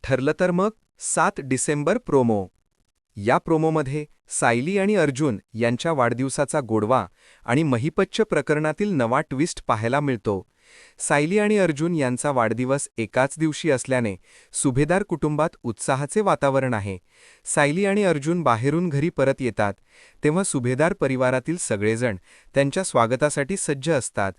ठरलं तर मग 7 डिसेंबर प्रोमो. या प्रोमोमध्ये सायली आणि अर्जुन यांच्या वाढदिवसाचा गोडवा आणि महिपतच्या प्रकरणातील नवा ट्विस्ट पाहायला मिळतो. सायली आणि अर्जुन यांचा वाढदिवस एकाच दिवशी असल्याने सुभेदार कुटुंबात उत्साहाचे वातावरण आहे. सायली आणि अर्जुन बाहेरून घरी परत येतात तेव्हा सुभेदार परिवारातील सगळेजण त्यांच्या स्वागतासाठी सज्ज असतात.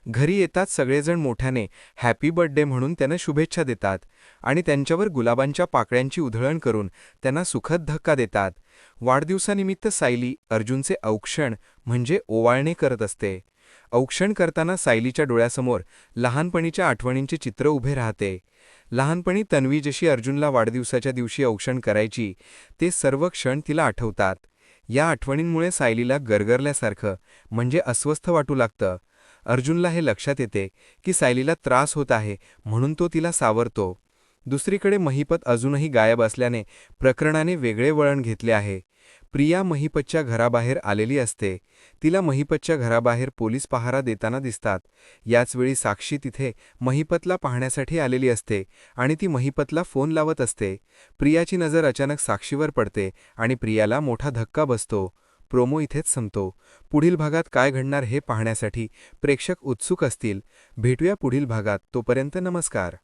घरी येताच सगळेजण मोठ्याने हॅपी बर्थडे म्हणून त्यांना शुभेच्छा देतात आणि त्यांच्यावर गुलाबांच्या पाकळ्यांची उधळण करून त्यांना सुखद धक्का देतात. वाढदिवसानिमित्त सायली अर्जुनचे औक्षण म्हणजे ओवाळणे करत असते. औक्षण करताना सायलीच्या डोळ्यासमोर लहानपणीच्या आठवणींचे चित्र उभे राहते. लहानपणी तन्वी जशी अर्जुनला वाढदिवसाच्या दिवशी औक्षण करायची ते सर्व क्षण तिला आठवतात. या आठवणींमुळे सायलीला गरगरल्यासारखं म्हणजे अस्वस्थ वाटू लागतं. अर्जुनला हे लक्षात येते की सायलीला त्रास होत आहे म्हणून तो तिला सावरतो. दुसरीकडे महिपत अजूनही गायब असल्याने प्रकरणाने वेगळे वळण घेतले आहे. प्रिया महिपतच्या घराबाहेर आलेली असते. तिला महिपतच्या घराबाहेर पोलीस पहारा देताना दिसतात. याचवेळी साक्षी तिथे महिपतला पाहण्यासाठी आलेली असते आणि ती महिपतला फोन लावत असते. प्रियाची नजर अचानक साक्षीवर पडते आणि प्रियाला मोठा धक्का बसतो. प्रोमो इथेच संपतो. पुढील भागात काय घडणार हे पाहण्यासाठी प्रेक्षक उत्सुक असतील. भेटूया पुढील भागात. तोपर्यंत नमस्कार.